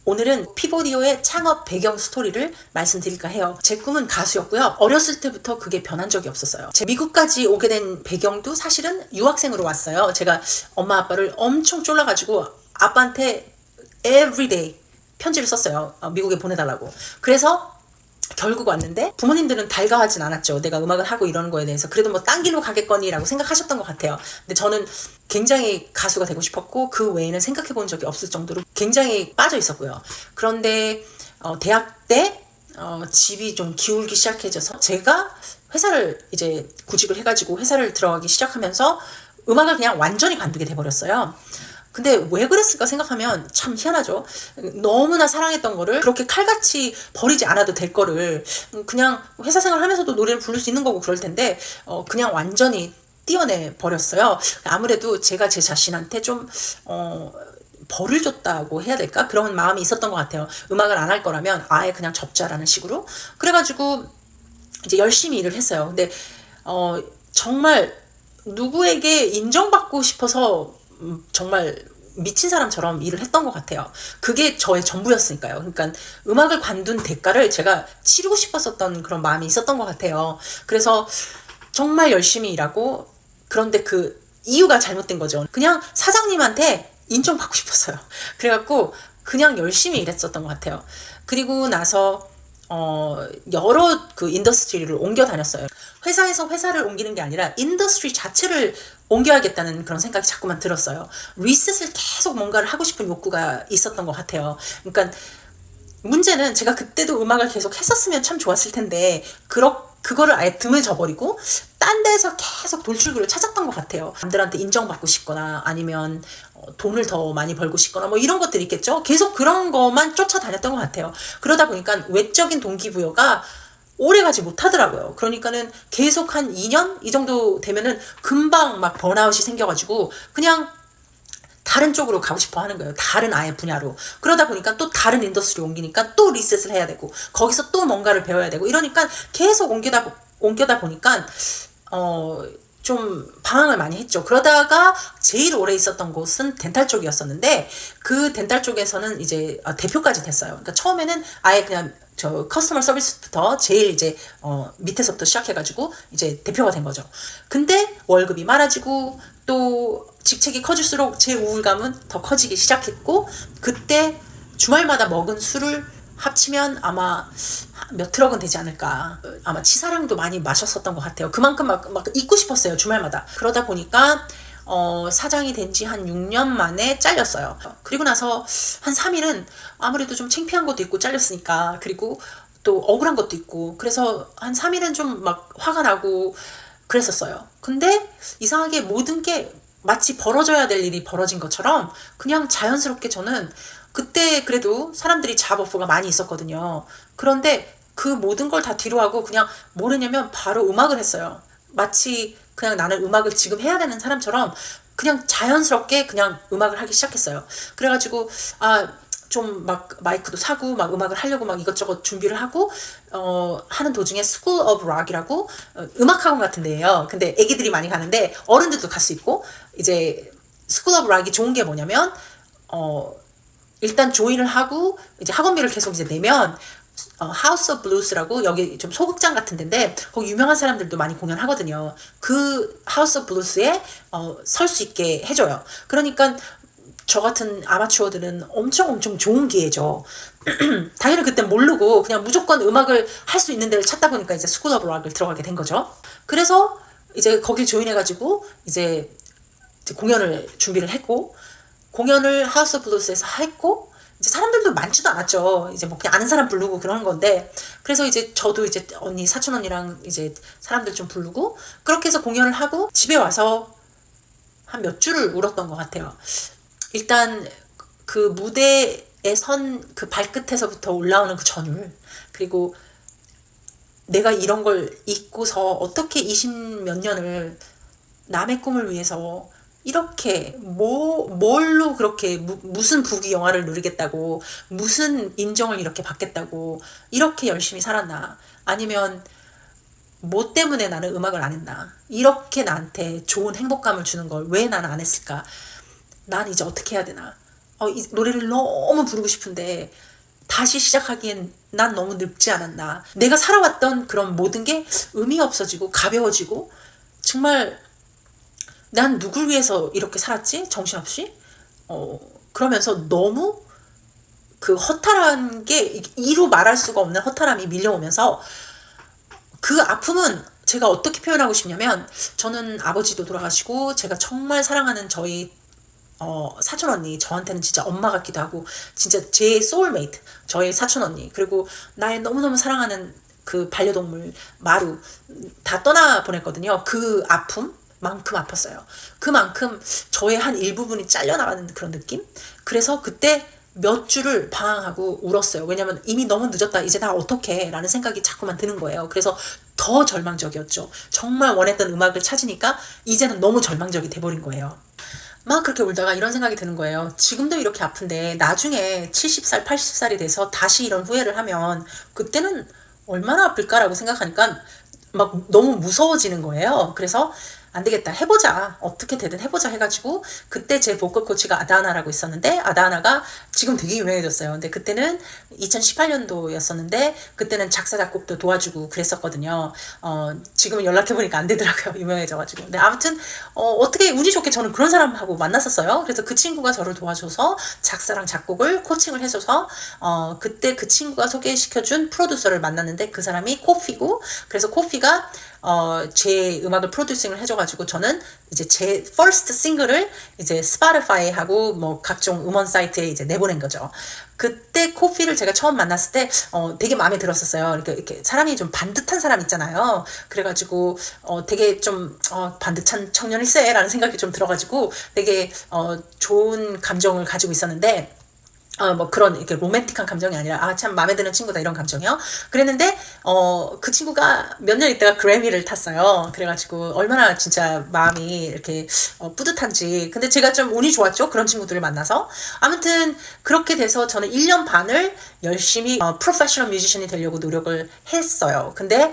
오늘은 피보디오의 창업 배경 스토리를 말씀드릴까 해요. 제 꿈은 가수였고요. 어렸을 때부터 그게 변한 적이 없었어요. 제가 미국까지 오게 된 배경도 사실은 유학생으로 왔어요. 제가 엄마 아빠를 엄청 쫄라가지고 아빠한테 everyday 편지를 썼어요. 미국에 보내달라고. 그래서 결국 왔는데 부모님들은 달가하진 않았죠. 내가 음악을 하고 이러는 거에 대해서. 그래도 뭐 딴 길로 가겠거니라고 생각하셨던 것 같아요. 근데 저는 굉장히 가수가 되고 싶었고 그 외에는 생각해 본 적이 없을 정도로 굉장히 빠져 있었고요. 그런데 대학 때 집이 좀 기울기 시작해져서 제가 회사를 이제 구직을 해가지고 회사를 들어가기 시작하면서 음악을 그냥 완전히 관두게 돼버렸어요. 근데 왜 그랬을까 생각하면 참 희한하죠. 너무나 사랑했던 거를 그렇게 칼같이 버리지 않아도 될 거를 그냥 회사 생활하면서도 노래를 부를 수 있는 거고 그럴 텐데 그냥 완전히 띄어내 버렸어요. 아무래도 제가 제 자신한테 좀 벌을 줬다고 해야 될까? 그런 마음이 있었던 것 같아요. 음악을 안 할 거라면 아예 그냥 접자라는 식으로. 그래가지고 이제 열심히 일을 했어요. 근데 정말 누구에게 인정받고 싶어서 정말 미친 사람처럼 일을 했던 것 같아요. 그게 저의 전부였으니까요. 그러니까 음악을 관둔 대가를 제가 치르고 싶었었던 그런 마음이 있었던 것 같아요. 그래서 정말 열심히 일하고, 그런데 그 이유가 잘못된 거죠. 그냥 사장님한테 인정받고 싶었어요. 그래갖고 그냥 열심히 일했었던 것 같아요. 그리고 나서 여러 그 인더스트리를 옮겨 다녔어요. 회사에서 회사를 옮기는 게 아니라 인더스트리 자체를 옮겨야겠다는 그런 생각이 자꾸만 들었어요. 리셋을 계속 뭔가를 하고 싶은 욕구가 있었던 것 같아요. 그러니까 문제는 제가 그때도 음악을 계속 했었으면 참 좋았을 텐데 그거를 아예 뜸을 져버리고 딴 데서 계속 돌출구를 찾았던 것 같아요. 남들한테 인정받고 싶거나 아니면 돈을 더 많이 벌고 싶거나 뭐 이런 것들이 있겠죠. 계속 그런 것만 쫓아다녔던 것 같아요. 그러다 보니까 외적인 동기부여가 오래가지 못하더라고요. 그러니까는 계속 한 2년 이 정도 되면은 금방 막 번아웃이 생겨가지고 그냥 다른 쪽으로 가고 싶어 하는 거예요. 다른 아예 분야로. 그러다 보니까 또 다른 인더스트리 옮기니까 또 리셋을 해야 되고 거기서 또 뭔가를 배워야 되고 이러니까 계속 옮겨다 보니까 좀 방황을 많이 했죠. 그러다가 제일 오래 있었던 곳은 덴탈 쪽이었었는데 그 덴탈 쪽에서는 이제 대표까지 됐어요. 그러니까 처음에는 아예 그냥 저 커스터머 서비스부터 제일 이제 밑에서부터 시작해가지고 이제 대표가 된 거죠. 근데 월급이 많아지고 또 직책이 커질수록 제 우울감은 더 커지기 시작했고 그때 주말마다 먹은 술을 합치면 아마 몇 트럭은 되지 않을까. 아마 치사랑도 많이 마셨었던 것 같아요. 그만큼 막 잊고 싶었어요. 주말마다. 그러다 보니까 사장이 된 지 한 6년 만에 잘렸어요. 그리고 나서 한 3일은 아무래도 좀 창피한 것도 있고 잘렸으니까 그리고 또 억울한 것도 있고 그래서 한 3일은 좀 막 화가 나고 그랬었어요. 근데 이상하게 모든 게 마치 벌어져야 될 일이 벌어진 것처럼 그냥 자연스럽게 저는 그때 그래도 사람들이 잡오프가 많이 있었거든요. 그런데 그 모든 걸 다 뒤로하고 그냥 뭘 했냐면 바로 음악을 했어요. 마치 그냥 나는 음악을 지금 해야 되는 사람처럼 그냥 자연스럽게 그냥 음악을 하기 시작했어요. 그래가지고 좀 막 마이크도 사고 막 음악을 하려고 막 이것저것 준비를 하고 하는 도중에 School of Rock이라고 음악학원 같은 데예요. 근데 애기들이 많이 가는데 어른들도 갈 수 있고 이제 School of Rock이 좋은 게 뭐냐면 일단 조인을 하고 이제 학원비를 계속 이제 내면 하우스 오브 블루스라고 여기 좀 소극장 같은 데인데 거기 유명한 사람들도 많이 공연하거든요. 그 하우스 오브 블루스에 설 수 있게 해줘요. 그러니까 저 같은 아마추어들은 엄청 좋은 기회죠. 당연히 그때 모르고 그냥 무조건 음악을 할 수 있는 데를 찾다 보니까 이제 스쿨 오브 락을 들어가게 된 거죠. 그래서 이제 거길 조인해가지고 이제 공연을 준비를 했고 공연을 하우스 오브 블루스에서 했고 이제 사람들도 많지도 않았죠. 이제 뭐 그냥 아는 사람 부르고 그러는 건데 그래서 이제 저도 이제 언니 사촌 언니랑 이제 사람들 좀 부르고 그렇게 해서 공연을 하고 집에 와서 한 몇 주를 울었던 것 같아요. 일단 그 무대에 선 그 발끝에서부터 올라오는 그 전율 그리고 내가 이런 걸 잊고서 어떻게 20몇 년을 남의 꿈을 위해서 이렇게 뭘로 그렇게 무슨 부귀 영화를 누리겠다고 무슨 인정을 이렇게 받겠다고 이렇게 열심히 살았나 아니면 뭐 때문에 나는 음악을 안 했나 이렇게 나한테 좋은 행복감을 주는 걸 왜 나는 안 했을까 난 이제 어떻게 해야 되나 이 노래를 너무 부르고 싶은데 다시 시작하기엔 난 너무 늙지 않았나. 내가 살아왔던 그런 모든 게 의미가 없어지고 가벼워지고, 정말 난 누굴 위해서 이렇게 살았지? 정신없이? 그러면서 너무 그 허탈한 게 이루 말할 수가 없는 허탈함이 밀려오면서, 그 아픔은 제가 어떻게 표현하고 싶냐면, 저는 아버지도 돌아가시고 제가 정말 사랑하는 저희 사촌 언니, 저한테는 진짜 엄마 같기도 하고 진짜 제 소울메이트, 저의 사촌 언니, 그리고 나의 너무너무 사랑하는 그 반려동물 마루 다 떠나 보냈거든요. 그 아픔만큼 아팠어요. 그만큼 저의 한 일부분이 잘려나가는 그런 느낌? 그래서 그때 몇 주를 방황하고 울었어요. 왜냐면 이미 너무 늦었다. 이제 나 어떡해? 라는 생각이 자꾸만 드는 거예요. 그래서 더 절망적이었죠. 정말 원했던 음악을 찾으니까 이제는 너무 절망적이 돼버린 거예요. 막 그렇게 울다가 이런 생각이 드는 거예요. 지금도 이렇게 아픈데 나중에 70살, 80살이 돼서 다시 이런 후회를 하면 그때는 얼마나 아플까라고 생각하니까 막 너무 무서워지는 거예요. 그래서 안 되겠다, 해보자, 어떻게 되든 해보자 해가지고, 그때 제 보컬 코치가 아다하나라고 있었는데, 아다하나가 지금 되게 유명해졌어요. 근데 그때는 2018년도였었는데 그때는 작사 작곡도 도와주고 그랬었거든요. 지금은 연락해보니까 안 되더라고요. 유명해져가지고. 근데 아무튼 어떻게 운이 좋게 저는 그런 사람하고 만났었어요. 그래서 그 친구가 저를 도와줘서 작사랑 작곡을 코칭을 해줘서 그때 그 친구가 소개시켜준 프로듀서를 만났는데, 그 사람이 코피고, 그래서 코피가 제 음악을 프로듀싱을 해줘가지고 저는 이제 제 퍼스트 싱글을 이제 스포티파이하고 뭐 각종 음원 사이트에 이제 내보낸 거죠. 그때 코피를 제가 처음 만났을 때 되게 마음에 들었었어요. 이렇게 사람이 좀 반듯한 사람 있잖아요. 그래가지고 되게 좀 반듯한 청년일세라는 생각이 좀 들어가지고 되게 좋은 감정을 가지고 있었는데, 뭐 그런 이렇게 로맨틱한 감정이 아니라 참 마음에 드는 친구다 이런 감정이요. 그랬는데 그 친구가 몇 년 있다가 그래미를 탔어요. 그래가지고 얼마나 진짜 마음이 이렇게 뿌듯한지. 근데 제가 좀 운이 좋았죠, 그런 친구들을 만나서. 아무튼 그렇게 돼서 저는 1년 반을 열심히 프로페셔널 뮤지션이 되려고 노력을 했어요. 근데